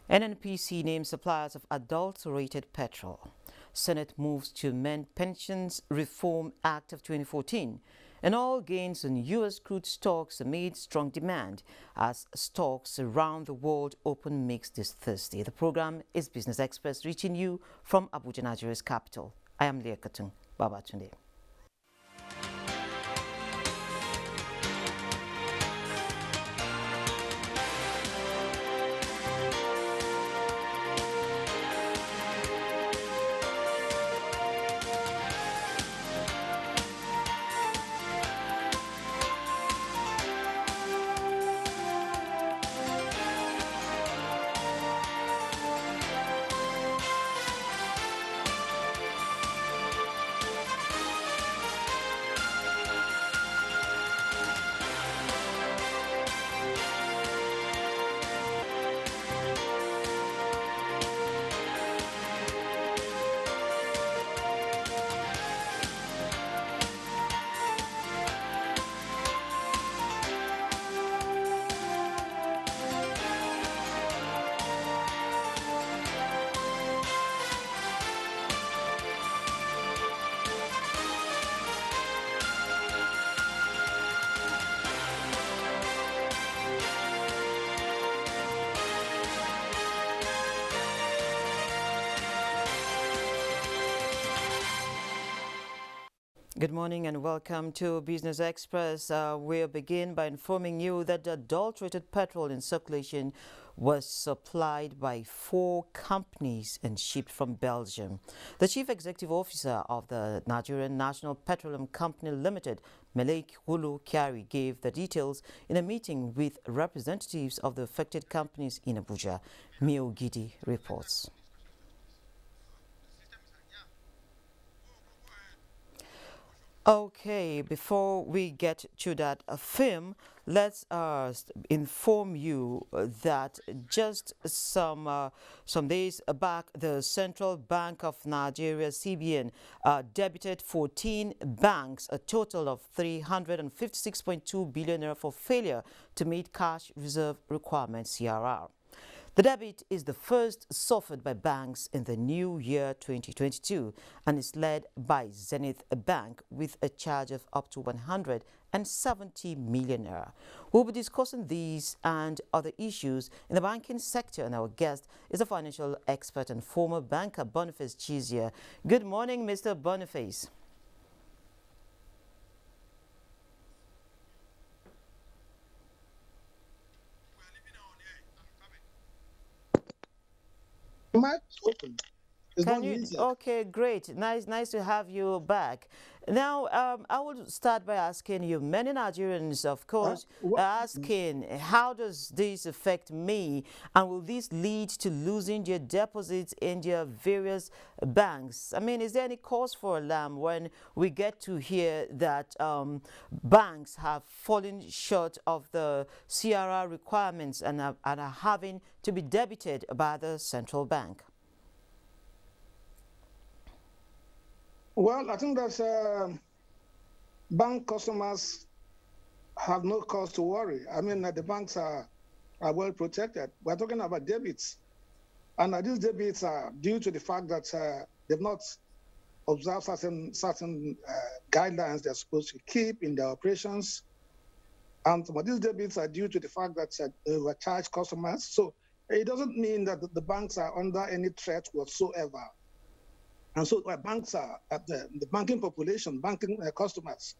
NNPC names suppliers of adulterated petrol. Senate moves to amend Pensions Reform Act of 2014. And all gains on U.S. crude stocks amid strong demand as stocks around the world open mixed this Thursday. The program is Business Express, reaching you from Abuja, Nigeria's capital. I am Leah Katun Babatunde. Good morning and welcome to Business Express. We'll begin by informing you that the adulterated petrol in circulation was supplied by 4 companies and shipped from Belgium. The Chief Executive Officer of the Nigerian National Petroleum Company Limited, Malik Hulu Kyari, gave the details in a meeting with representatives of the affected companies in Abuja. Mio Gidi reports. Okay, before we get to that film, let's inform you that just some days back, the Central Bank of Nigeria (CBN) debited 14 banks a total of 356.2 billion naira for failure to meet cash reserve requirements (CRR). The debit is the first suffered by banks in the new year 2022 and is led by Zenith Bank with a charge of up to 170 million naira. We'll be discussing these and other issues in the banking sector, and our guest is a financial expert and former banker Boniface Chizia. Good morning, Mr. Boniface. Mic open. It's Can not you? muted. Okay, great. Nice to have you back. Now, I will start by asking you. Many Nigerians, of course, What? are asking, how does this affect me, and will this lead to losing their deposits in their various banks? I mean, is there any cause for alarm when we get to hear that banks have fallen short of the CRR requirements and are having to be debited by the central bank? Well, I think that bank customers have no cause to worry. I mean, the banks are well protected. We're talking about debits. And these debits are due to the fact that they've not observed certain guidelines they're supposed to keep in their operations. And some of these debits are due to the fact that they were charged customers. So it doesn't mean that the banks are under any threat whatsoever. And so banks are, the banking population, banking customers,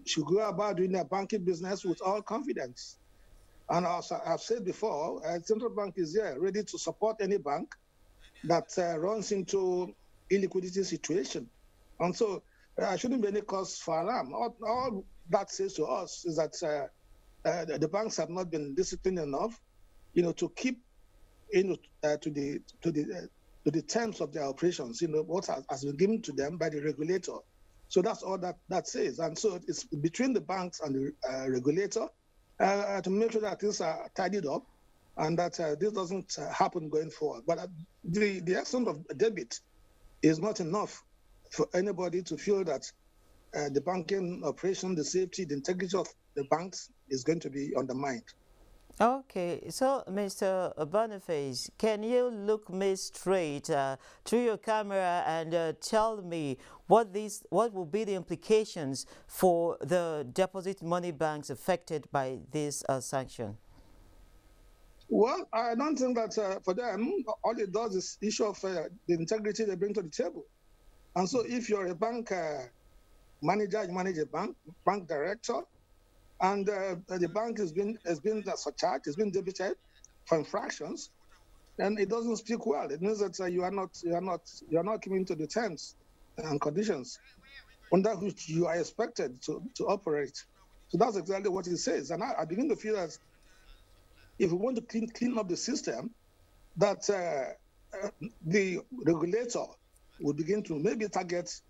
should go about doing their banking business with all confidence. And as I've said before, Central Bank is here ready to support any bank that runs into illiquidity situation. And so there shouldn't be any cause for alarm. All that says to us is that the banks have not been disciplined enough, to keep, to the terms of their operations, what has been given to them by the regulator. So that's all that says. And so it's between the banks and the regulator to make sure that things are tidied up and that this doesn't happen going forward. But the extent of debit is not enough for anybody to feel that the banking operation, the safety, the integrity of the banks is going to be undermined. Okay, so Mr. Boniface, can you look me straight through your camera and tell me what will be the implications for the deposit money banks affected by this sanction? Well, I don't think that for them, all it does is issue of the integrity they bring to the table. And so if you're a bank manager, you manage a bank director, and the bank has been surcharged, has been debited for infractions, then it doesn't speak well. It means that you are not keeping to the terms and conditions under which you are expected to operate. So that's exactly what it says. And I begin to feel that if we want to clean up the system, that the regulator will begin to maybe target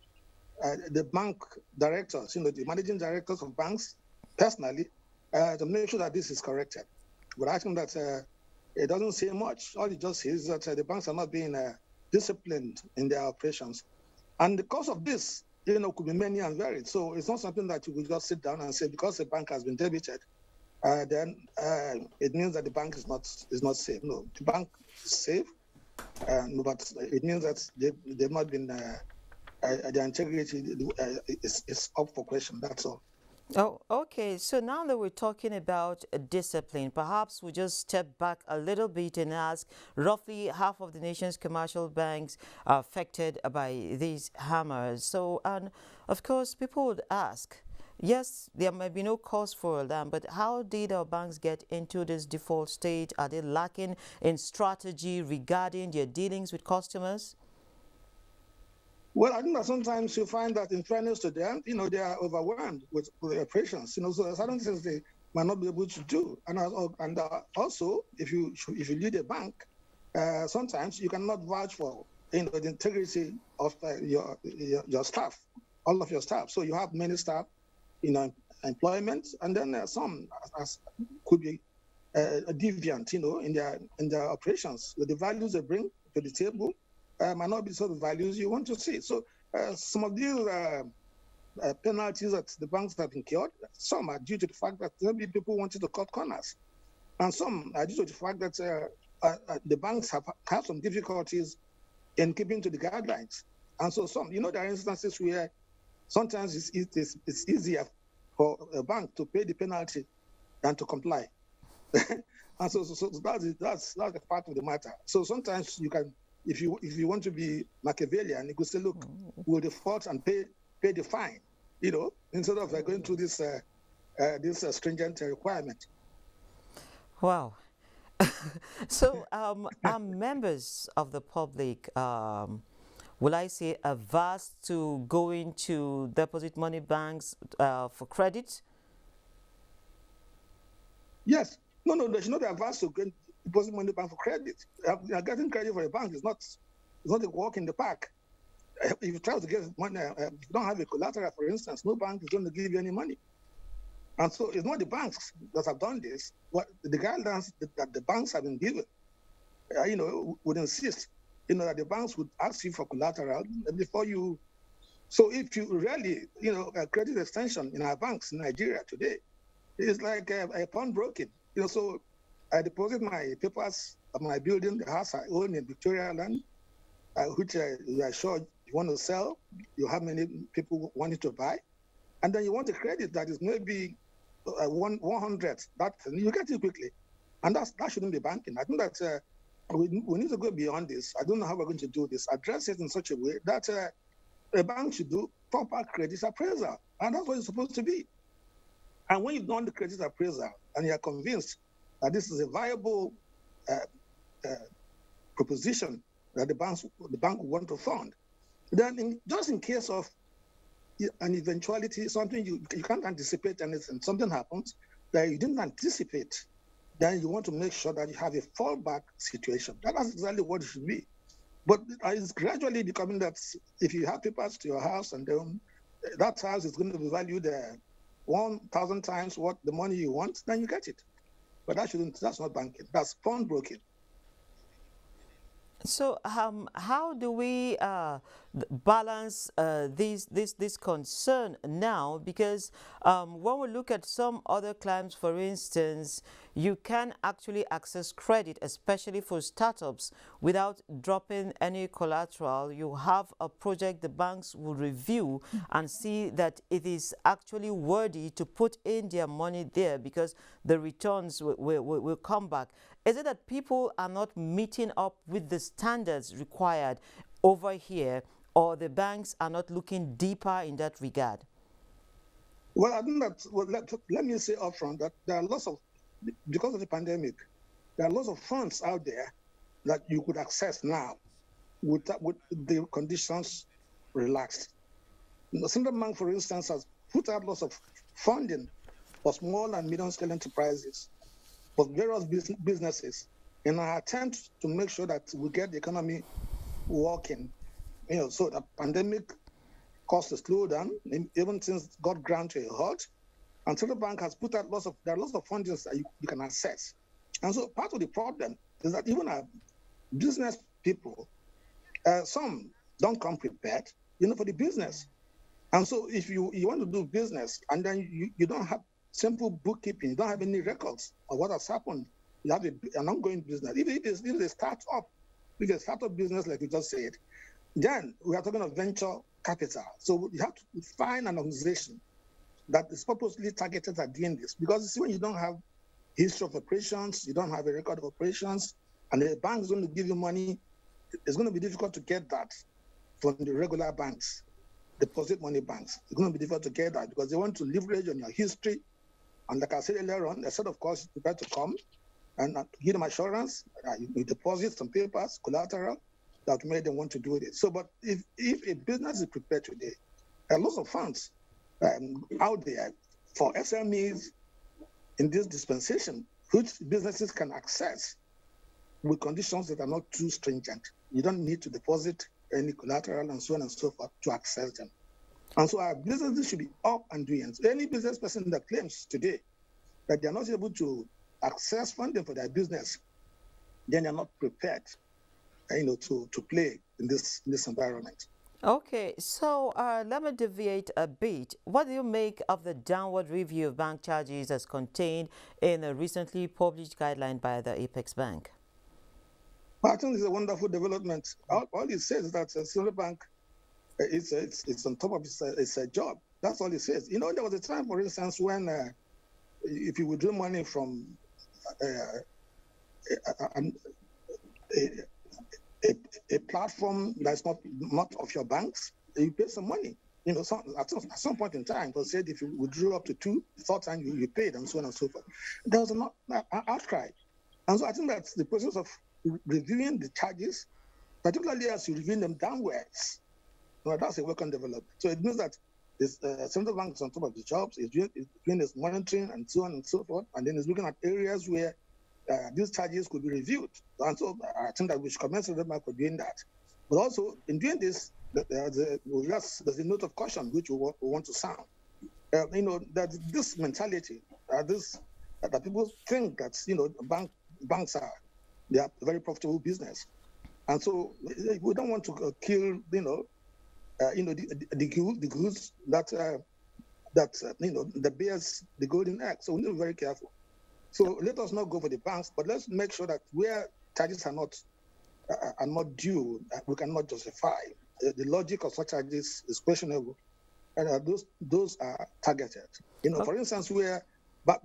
the bank directors, the managing directors of banks personally, to make sure that this is corrected. But I think that it doesn't say much. All it just says is that the banks are not being disciplined in their operations. And the cause of this, could be many and varied. So it's not something that you will just sit down and say, because the bank has been debited, then it means that the bank is not safe. No, the bank is safe, but it means that they've not been their integrity is up for question. That's all. Oh, okay. So now that we're talking about discipline, perhaps we just step back a little bit and ask roughly half of the nation's commercial banks are affected by these hammers. So, and of course, people would ask, yes, there might be no cause for alarm, but how did our banks get into this default state? Are they lacking in strategy regarding their dealings with customers? Well, I think that sometimes you find that, in fairness to them, they are overwhelmed with the operations. So there's certain things they might not be able to do. And also, if you lead a bank, sometimes you cannot vouch for the integrity of your staff, all of your staff. So you have many staff, employment, and then some could be deviant, in their operations. With the values they bring to the table might not be sort of values you want to see. So some of these penalties that the banks have incurred, some are due to the fact that maybe people wanted to cut corners, and some are due to the fact that the banks have some difficulties in keeping to the guidelines. And so there are instances where sometimes it's easier for a bank to pay the penalty than to comply. And so that's the part of the matter. So sometimes you can, if you want to be Machiavellian, you could say, look, we'll default and pay the fine, instead of going through this stringent requirement. Wow. So, are members of the public, will I say, averse to going to deposit money banks for credit? Yes. No, they should not be averse to deposit money bank for credit. Getting credit for a bank is not a walk in the park. If you try to get money, if you don't have a collateral, for instance, no bank is going to give you any money. And so it's not the banks that have done this. What the guidelines that the banks have been given, would insist, that the banks would ask you for collateral before you. So if you really, a credit extension in our banks in Nigeria today is like a pawnbroking. So I deposit my papers of my building, the house I own in Victoria Land, which you are sure you want to sell. You have many people wanting to buy, and then you want a credit that is maybe 100. That you get it quickly, and that shouldn't be banking. I think that we need to go beyond this. I don't know how we're going to do this. Address it in such a way that a bank should do proper credit appraisal, and that's what it's supposed to be. And when you've done the credit appraisal and you're convinced that this is a viable proposition that the bank will want to fund, then just in case of an eventuality, something you can't anticipate, anything, something happens that you didn't anticipate, then you want to make sure that you have a fallback situation. That's exactly what it should be. But it's gradually becoming that if you have papers to your house and then that house is going to be valued 1,000 times what the money you want, then you get it. But that's not banking. That's pawnbroking. So, how do we balance this concern now? Because when we look at some other climes, for instance, you can actually access credit, especially for startups, without dropping any collateral. You have a project the banks will review and see that it is actually worthy to put in their money there because the returns will come back. Is it that people are not meeting up with the standards required over here, or the banks are not looking deeper in that regard? Well, I think that, well, let me say upfront that there are lots of, because of the pandemic, there are lots of funds out there that you could access now with the conditions relaxed. The central bank, for instance, has put out lots of funding for small and medium-scale enterprises, for various businesses, in an attempt to make sure that we get the economy working. So the pandemic caused a slowdown, even since God granted a halt. And central bank has put out there are lots of fundings that you can access. And so part of the problem is that even our business people, some don't come prepared, for the business. And so if you want to do business and then you don't have simple bookkeeping, you don't have any records of what has happened, you have an ongoing business. If it's a startup business, like you just said, then we are talking of venture capital. So you have to find an organization that is purposely targeted at doing this. Because you see, when you don't have history of operations, you don't have a record of operations, and the bank is going to give you money, it's going to be difficult to get that from the regular banks, deposit money banks. It's going to be difficult to get that because they want to leverage on your history. And like I said earlier on, they said, of course, you prepare to come and give them assurance, you deposit some papers, collateral, that made them want to do it. So, but if a business is prepared today, there are lots of funds out there for SMEs in this dispensation, which businesses can access with conditions that are not too stringent. You don't need to deposit any collateral and so on and so forth to access them. And so our businesses should be up and doing. So any business person that claims today that they are not able to access funding for their business, then they're not prepared, to play in this environment. Okay, so let me deviate a bit. What do you make of the downward review of bank charges as contained in a recently published guideline by the Apex Bank? I think it's a wonderful development. All it says is that Central Bank it's on top of its job. That's all it says. There was a time, for instance, when if you withdraw money from a platform that's not of your banks, you pay some money. At some point in time, it was said if you withdrew up to 2, the third time you paid, and so on and so forth. There was an outcry. And so I think that's the process of reviewing the charges, particularly as you review them downwards. That's a welcome development. So it means that this central bank is on top of the jobs, is doing its monitoring and so on and so forth, and then it's looking at areas where these charges could be reviewed. And so I think that we should commend the bank for doing that. But also, in doing this, there's a note of caution which we want to sound. That this mentality, that people think that banks are a very profitable business, and so we don't want to kill the goods that bears the golden egg. So we need to be very careful. So let us not go for the banks, but let's make sure that where charges are not due, we cannot justify. The logic of such charges is questionable, and those are targeted. Okay. For instance, where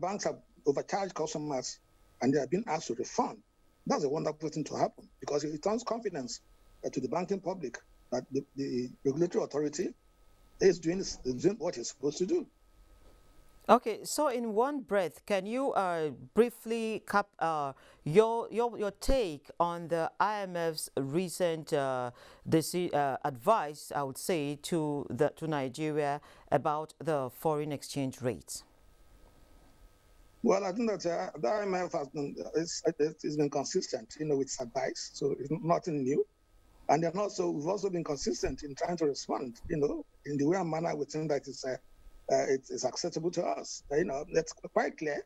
banks have overcharged customers and they have been asked to refund, that's a wonderful thing to happen because it returns confidence to the banking public that the regulatory authority is doing what it's supposed to do. Okay, so in one breath, can you briefly cap your take on the IMF's recent advice, I would say, to Nigeria about the foreign exchange rates? Well, I think that the IMF has been consistent, with its advice, so it's nothing new. And then we've also been consistent in trying to respond, in the way and manner we think that it's acceptable to us. It's quite clear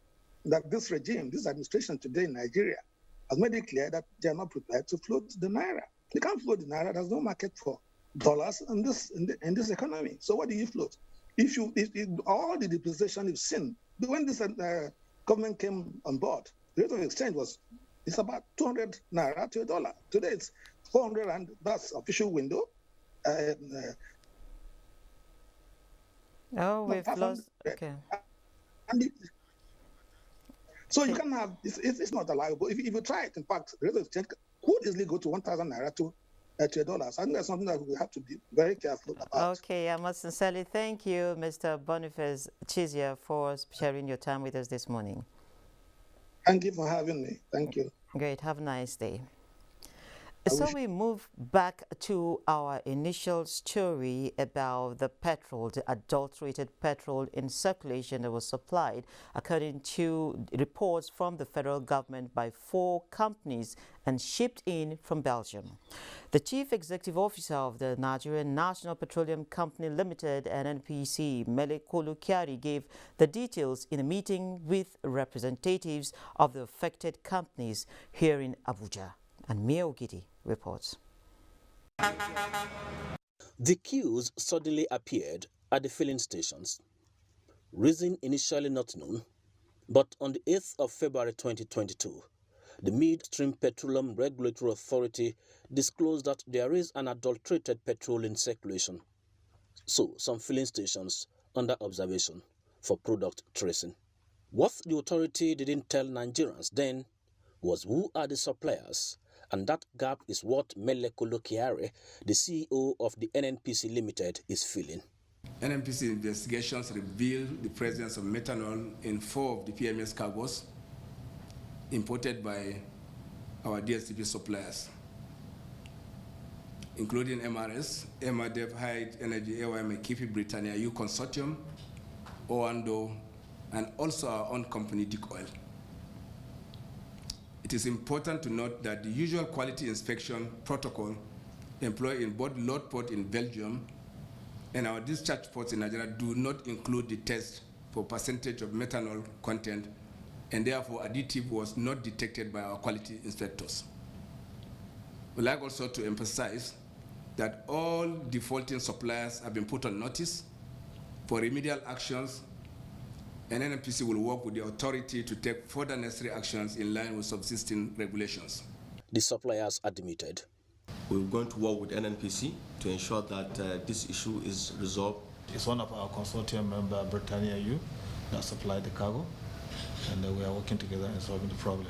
that this regime, this administration today in Nigeria, has made it clear that they are not prepared to float the naira. They can't float the naira. There's no market for dollars in this economy. So what do you float? If all the depreciation you've seen when this government came on board, the rate of exchange it's about 200 naira to a dollar. Today it's 400, and that's official window. We've lost. Okay. So you can have it's not allowable. If you try it, in fact, the rate of exchange could easily go to 1,000 naira to a dollar. So I think that's something that we have to be very careful about. Okay, I must sincerely thank you, Mr. Boniface Chizia, for sharing your time with us this morning. Thank you for having me. Thank you. Great. Have a nice day. So we move back to our initial story about the petrol, the adulterated petrol in circulation that was supplied, according to reports from the federal government, by 4 companies and shipped in from Belgium. The Chief Executive Officer of the Nigerian National Petroleum Company Limited, NNPC, Mele Kolukiari, gave the details in a meeting with representatives of the affected companies here in Abuja. And Mia Ogidi reports. The queues suddenly appeared at the filling stations. Reason initially not known, but on the 8th of February 2022, the Midstream Petroleum Regulatory Authority disclosed that there is an adulterated petrol in circulation. So, some filling stations under observation for product tracing. What the authority didn't tell Nigerians then was who are the suppliers, and that gap is what Mele Kolukiari, the CEO of the NNPC Limited, is filling. NNPC investigations revealed the presence of methanol in 4 of the PMS cargos imported by our DSTP suppliers, including MRS, Emadev, High Energy, AYM, Kifi, Britannia, U Consortium, Oando, and also our own company, Dick Oil. It is important to note that the usual quality inspection protocol employed in both load port in Belgium and our discharge ports in Nigeria do not include the test for percentage of methanol content, and therefore additive was not detected by our quality inspectors. We'd like also to emphasize that all defaulting suppliers have been put on notice for remedial actions, and NNPC will work with the authority to take further necessary actions in line with subsisting regulations. The suppliers admitted. We're going to work with NNPC to ensure that this issue is resolved. It's one of our consortium member, Britannia U, that supplied the cargo, and we are working together in solving the problem.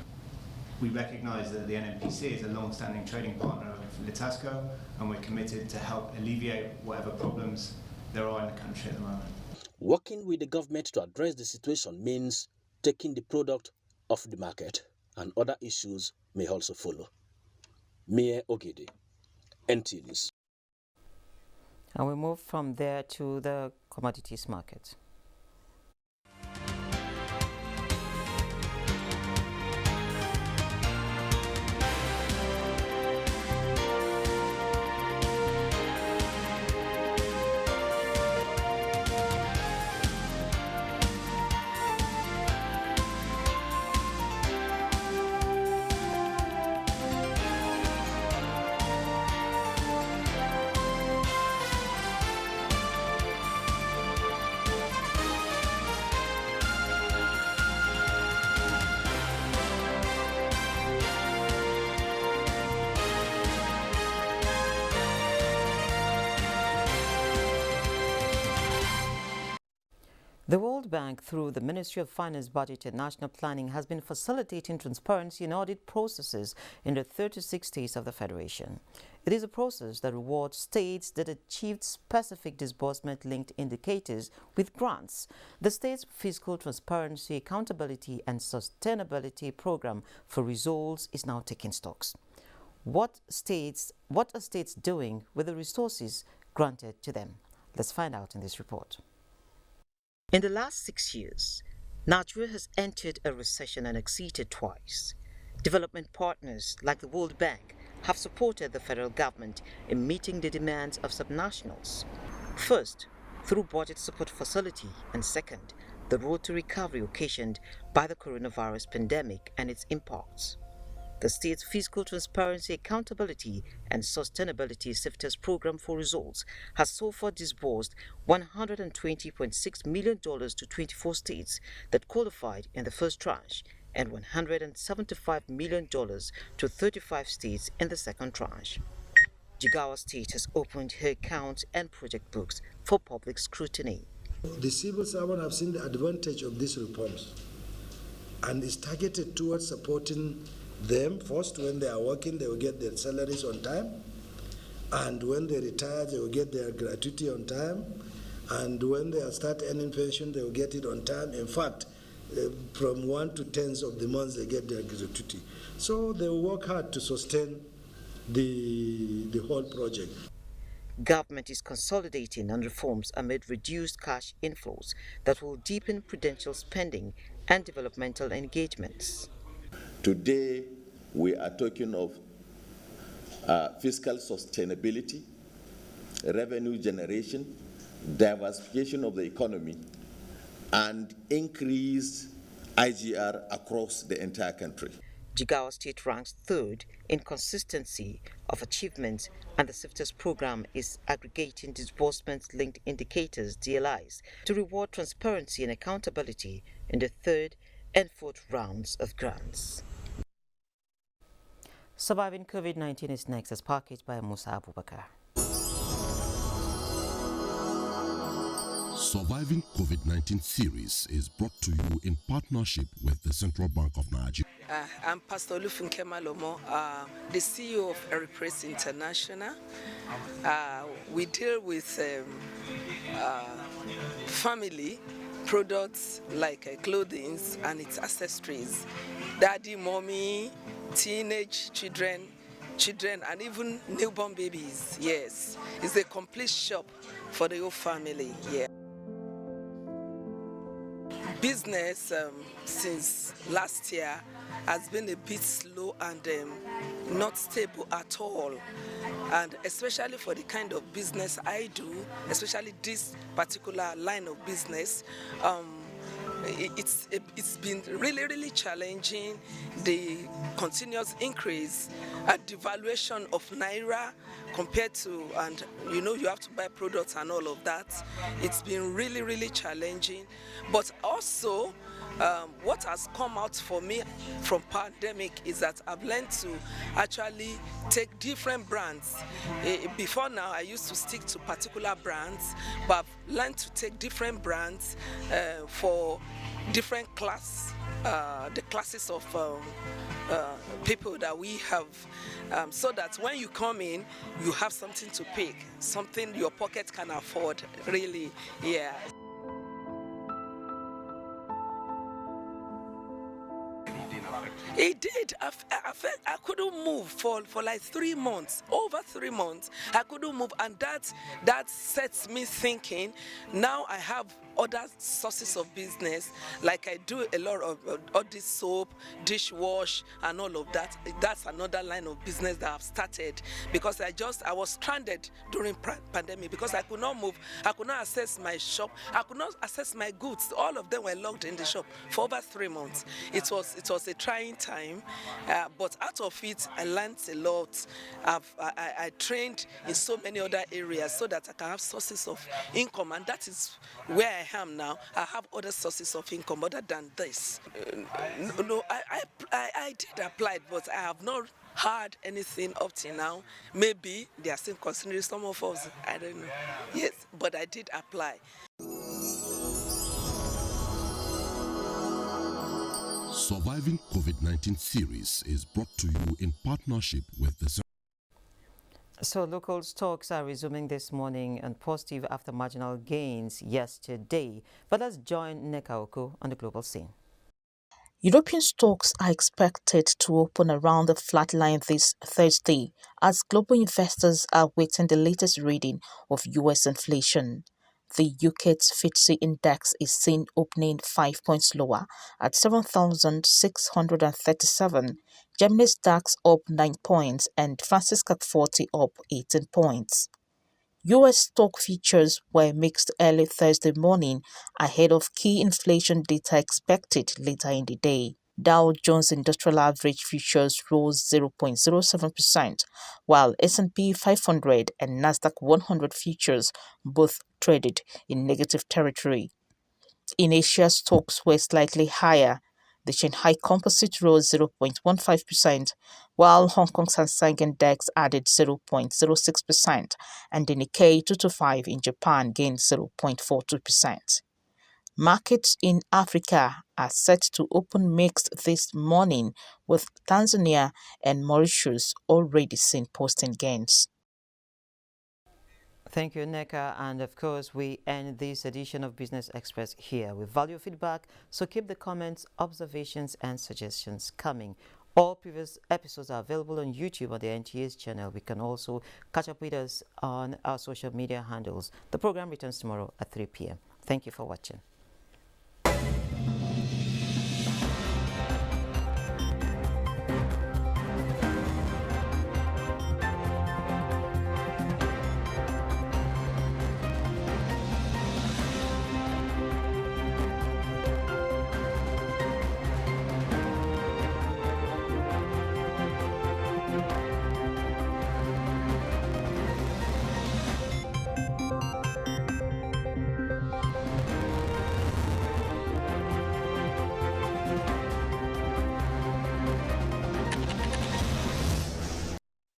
We recognise that the NNPC is a long-standing trading partner of Litasco, and we're committed to help alleviate whatever problems there are in the country at the moment. Working with the government to address the situation means taking the product off the market, and other issues may also follow. Mia Ogidi, NT News. And we move from there to the commodities market. The World Bank, through the Ministry of Finance, Budget and National Planning, has been facilitating transparency in audit processes in the 36 states of the Federation. It is a process that rewards states that achieved specific disbursement-linked indicators with grants. The state's Fiscal Transparency, Accountability and Sustainability Program for Results is now taking stocks. What are states doing with the resources granted to them? Let's find out in this report. In the last 6 years, Nigeria has entered a recession and exceeded twice. Development partners like the World Bank have supported the federal government in meeting the demands of subnationals. First, through budget support facility, and second, the road to recovery occasioned by the coronavirus pandemic and its impacts. the state's Fiscal Transparency, Accountability and Sustainability Sectors Program for Results has so far disbursed $120.6 million to 24 states that qualified in the first tranche and $175 million to 35 states in the second tranche. Jigawa State has opened her accounts and project books for public scrutiny. The civil servants have seen the advantage of these reforms and is targeted towards supporting them. First, when they are working, they will get their salaries on time, and when they retire, they will get their gratuity on time, and when they start earning pension, they will get it on time. In fact, from 1 to 10th of the month, they get their gratuity. So they will work hard to sustain the whole project. Government is consolidating on reforms amid reduced cash inflows that will deepen prudential spending and developmental engagements. Today, we are talking of fiscal sustainability, revenue generation, diversification of the economy, and increased IGR across the entire country. Jigawa State ranks third in consistency of achievements, and the SIFTES program is aggregating disbursement-linked indicators, DLIs, to reward transparency and accountability in the third and fourth rounds of grants. Surviving COVID-19 is next, as packaged by Musa Abubakar. Surviving COVID-19 series is brought to you in partnership with the Central Bank of Nigeria. I'm Pastor Olufunke Lomo, the CEO of Eripress International. We deal with family products like clothing and its accessories, daddy, mommy, teenage children, and even newborn babies. Yes, it's a complete shop for the whole family. Yeah. Business since last year has been a bit slow and not stable at all, and especially for the kind of business I do, especially this particular line of business, it's been really challenging. The continuous increase and devaluation of naira compared to, and you have to buy products and all of that. It's been really challenging. But also what has come out for me from pandemic is that I've learned to actually take different brands. Before now, I used to stick to particular brands, but I've learned to take different brands for different the classes of people that we have, so that when you come in, you have something to pick, something your pocket can afford, really, yeah. It did. I felt I couldn't move for like 3 months, over 3 months. I couldn't move, and that sets me thinking. Now I have other sources of business, like I do a lot of all this soap, dishwash, and all of that. That's another line of business that I've started, because I was stranded during pandemic because I could not move. I could not access my shop. I could not access my goods. All of them were locked in the shop for over 3 months. It was a trying time, but out of it, I learned a lot. I trained in so many other areas so that I can have sources of income, and that is where I am now. I have other sources of income other than this. No, I did apply, but I have not heard anything up till now. Maybe they are still considering some of us. I don't know. Yes, but I did apply. Surviving COVID-19 series is brought to you in partnership with the... So local stocks are resuming this morning and positive after marginal gains yesterday. But let's join Nekaoko on the global scene. European stocks are expected to open around the flat line this Thursday as global investors are waiting the latest reading of US inflation. The UK's FTSE index is seen opening 5 points lower at 7,637. Germany's DAX up 9 points and France's CAC 40 up 18 points. US stock futures were mixed early Thursday morning ahead of key inflation data expected later in the day. Dow Jones Industrial Average futures rose 0.07%, while S&P 500 and Nasdaq 100 futures both traded in negative territory. In Asia, stocks were slightly higher. The Shanghai Composite rose 0.15%, while Hong Kong's Hang Seng Index added 0.06%, and the Nikkei 225 in Japan gained 0.42%. Markets in Africa are set to open mixed this morning, with Tanzania and Mauritius already seeing posting gains. Thank you, Neka. And of course, we end this edition of Business Express here. We value feedback, so keep the comments, observations, and suggestions coming. All previous episodes are available on YouTube on the NTA's channel. We can also catch up with us on our social media handles. The program returns tomorrow at 3 p.m. Thank you for watching.